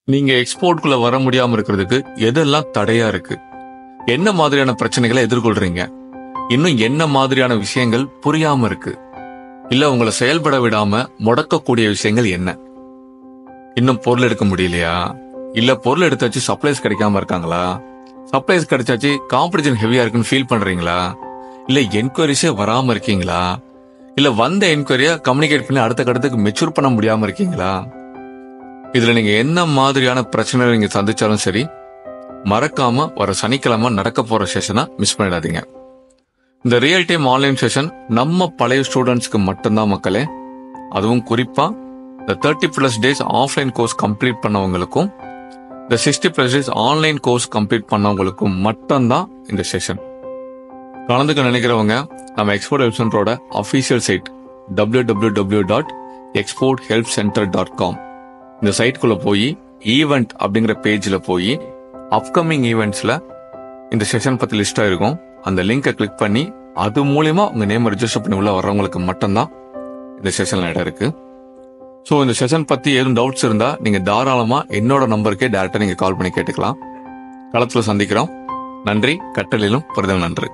நீங்க எக்ஸ்போர்ட்குள்ள வர முடியாம இருக்கிறதுக்கு எதெல்லாம் தடையா இருக்கு? என்ன மாதிரியான பிரச்சனைகளை எதிர்கொள்றீங்க? இன்னும் என்ன மாதிரியான விஷயங்கள் புரியாம இருக்கு? இல்ல உங்களை செயல்பட விடாம முடக்கக்கூடிய விஷயங்கள் என்ன? இன்னும் பொருள் எடுக்க முடியலையா? இல்ல பொருள் எடுத்தாச்சு சப்ளைஸ் கிடைக்காம இருக்காங்களா? சப்ளைஸ் கிடைச்சாச்சு காம்படிஷன் ஹெவியா இருக்குன்னு ஃபீல் பண்றீங்களா? இல்ல என்கொயரிஸே வராம இருக்கீங்களா? இல்ல வந்த என்கொயரிய கம்யூனிகேட் பண்ணி அடுத்த கட்டத்துக்கு மெச்சூர் பண்ண முடியாம இருக்கீங்களா? இதுல நீங்க என்ன மாதிரியான பிரச்சனை நீங்க சந்திச்சாலும் சரி, மறக்காம வர சனிக்கிழமை நடக்க போற செஷனை மிஸ் பண்ணிடாதீங்க. இந்த ரியல் டைம் ஆன்லைன் செஷன் நம்ம பழைய ஸ்டூடெண்ட்ஸ்க்கு மட்டும்தான் மக்களே. அதுவும் குறிப்பா இந்த 30+ days ஆஃப்லைன் கோர்ஸ் கம்ப்ளீட் பண்ணவங்களுக்கும் இந்த 60+ days ஆன்லைன் கோர்ஸ் கம்ப்ளீட் பண்ணவங்களுக்கும் மட்டும்தான் இந்த செஷன். கலந்துக்க நினைக்கிறவங்க நம்ம எக்ஸ்போர்ட் ஹெல்ப் சென்டரோட அஃபீஷியல் சைட் www.exporthelpcenter.com இந்த சைட்குள்ள போய் ஈவெண்ட் அப்படிங்கிற பேஜ்ல போய் அப்கமிங் ஈவெண்ட்ஸ்ல இந்த செஷன் பத்தி லிஸ்டா இருக்கும். அந்த லிங்கை கிளிக் பண்ணி அது மூலியமா உங்க நேம் ரெஜிஸ்டர் பண்ணி உள்ள வர்றவங்களுக்கு மட்டும்தான் இந்த செஷன்ல இடம் இருக்கு. ஸோ இந்த செஷன் பத்தி ஏதும் டவுட்ஸ் இருந்தா நீங்க தாராளமா என்னோட நம்பருக்கே டைரக்டா நீங்க கால் பண்ணி கேட்டுக்கலாம். களத்துல சந்திக்கிறோம். நன்றி. கட்டளிலும் பெரிதும் நன்றி.